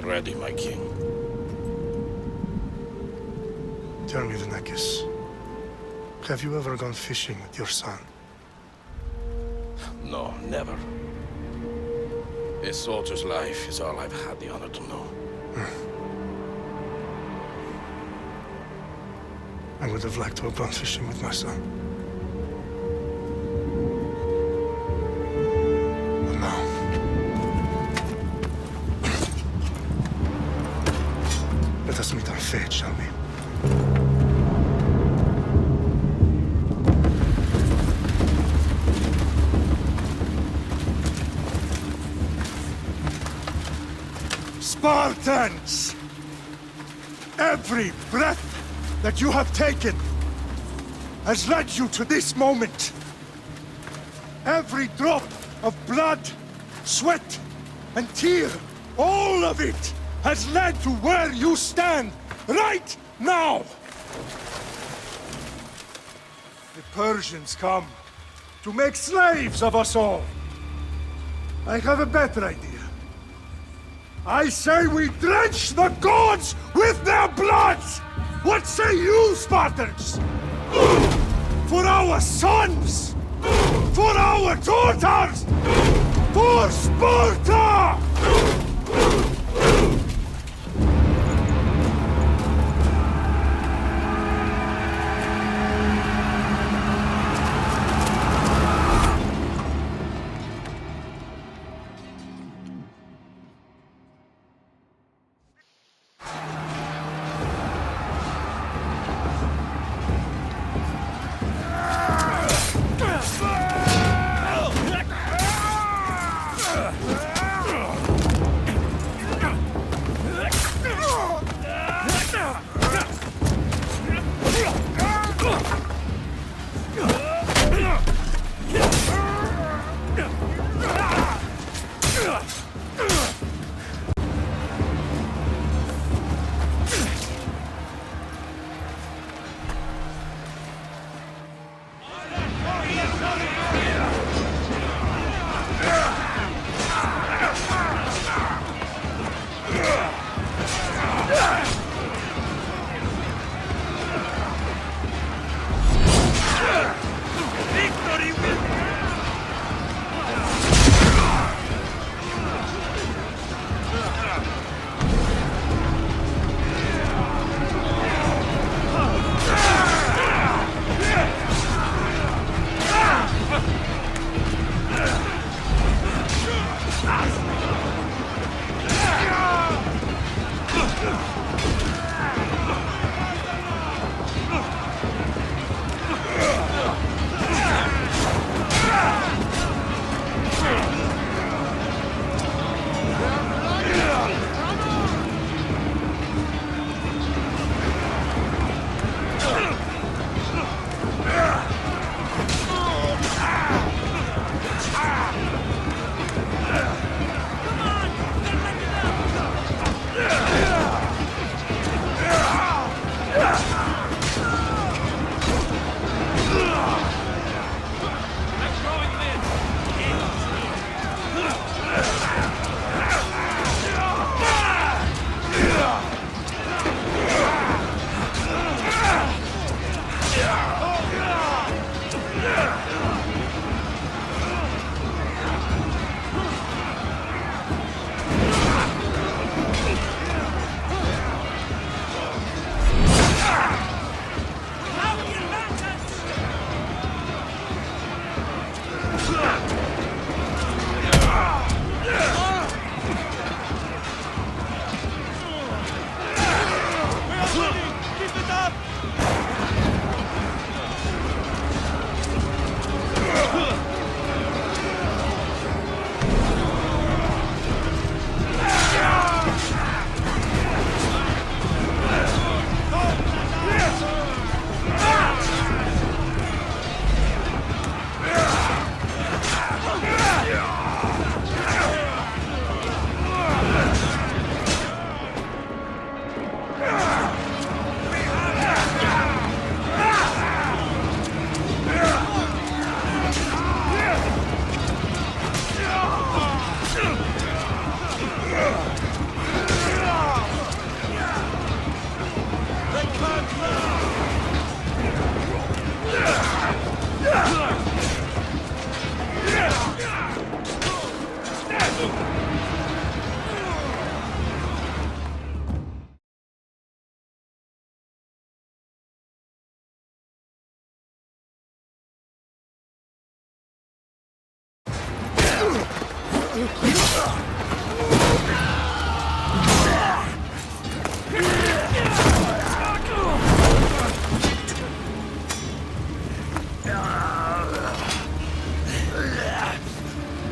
you're ready, my king. Tell me, Venekis, have you ever gone fishing with your son? No, never. A soldier's life is all I've had the honor to know. I would have liked to have gone fishing with my son. But now... let us meet our fate, shall we? Spartans! Every breath that you have taken has led you to this moment. Every drop of blood, sweat, and tear, all of it has led to where you stand right now. The Persians come to make slaves of us all. I have a better idea. I say we drench the gods with their blood! What say you, Spartans? For our sons! For our daughters! For Sparta!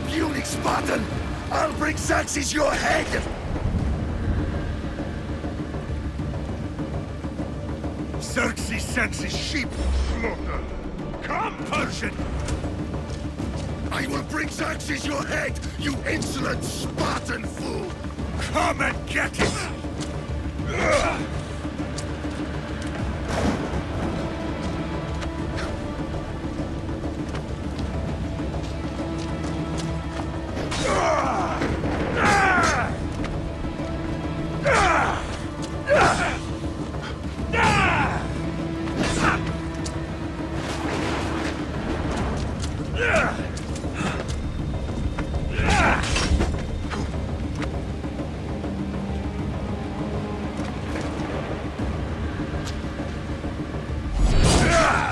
Puny Spartan! I'll bring Xerxes your head! Xerxes sends his sheep to slaughter. Come, Persian! I will bring Xerxes your head, you insolent Spartan fool! Come and get it!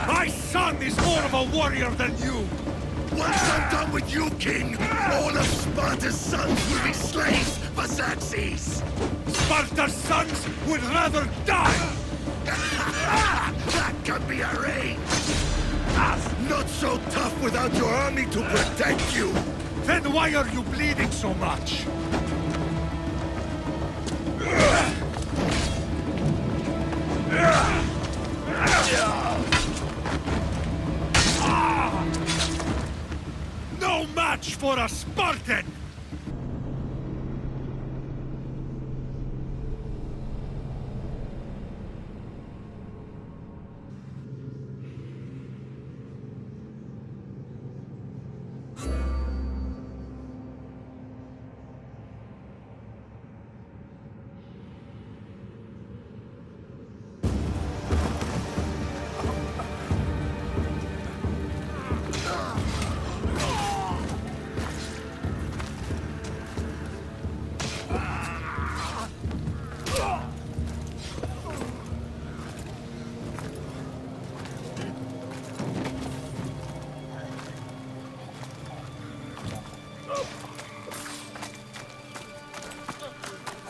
My son is more of a warrior than you! Once I'm done with you, King, all of Sparta's sons will be slaves for Xerxes! Sparta's sons would rather die! That can be arranged! Not so tough without your army to protect you! Then why are you bleeding so much? No match for a Spartan!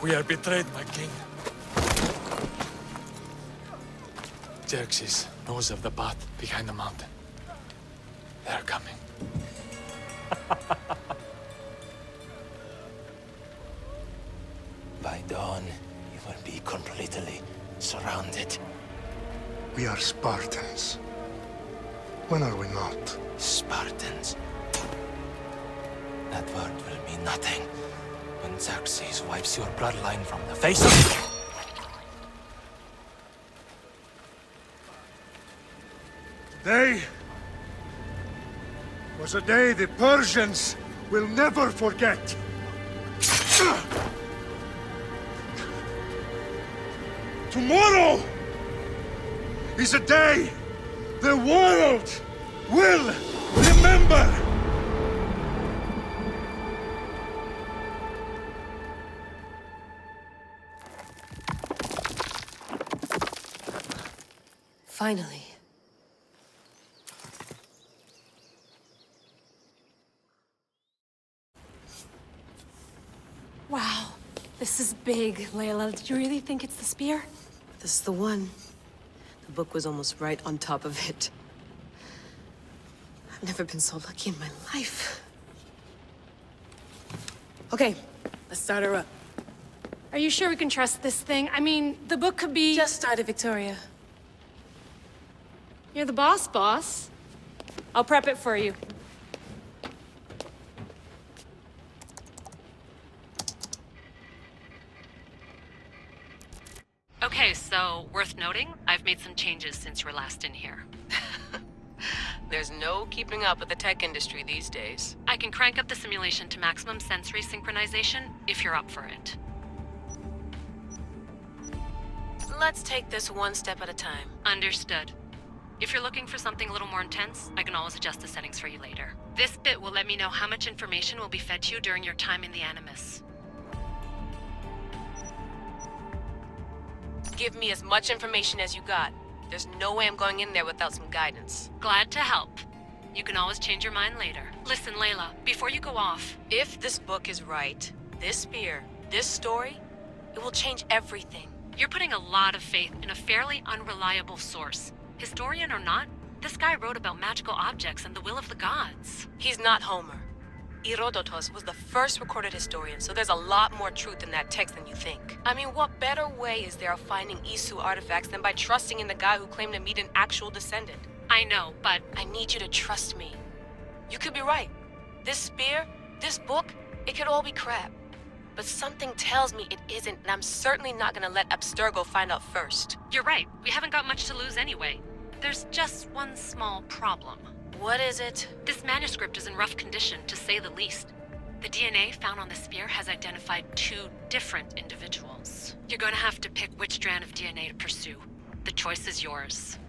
We are betrayed, my king. Xerxes knows of the path behind the mountain. They are coming. By dawn, you will be completely surrounded. We are Spartans. When are we not? Spartans. That word will mean nothing when Xerxes wipes your bloodline from the face of... Today was a day the Persians will never forget. Tomorrow is a day the world will remember. Finally. Wow, this is big, Layla. Did you really think it's the spear? This is the one. The book was almost right on top of it. I've never been so lucky in my life. Okay, let's start her up. Are you sure we can trust this thing? I mean, the book could be... Just started, Victoria. You're the boss. I'll prep it for you. Okay, so worth noting, I've made some changes since you were last in here. There's no keeping up with the tech industry these days. I can crank up the simulation to maximum sensory synchronization if you're up for it. Let's take this one step at a time. Understood. If you're looking for something a little more intense, I can always adjust the settings for you later. This bit will let me know how much information will be fed to you during your time in the Animus. Give me as much information as you got. There's no way I'm going in there without some guidance. Glad to help. You can always change your mind later. Listen, Layla, before you go off... If this book is right, this spear, this story, it will change everything. You're putting a lot of faith in a fairly unreliable source. Historian or not, this guy wrote about magical objects and the will of the gods. He's not Homer. Herodotus was the first recorded historian, so there's a lot more truth in that text than you think. I mean, what better way is there of finding Isu artifacts than by trusting in the guy who claimed to meet an actual descendant? I know, but... I need you to trust me. You could be right. This spear, this book, it could all be crap. But something tells me it isn't, and I'm certainly not gonna let Abstergo find out first. You're right. We haven't got much to lose anyway. There's just one small problem. What is it? This manuscript is in rough condition, to say the least. The DNA found on the spear has identified 2 different individuals. You're going to have to pick which strand of DNA to pursue. The choice is yours.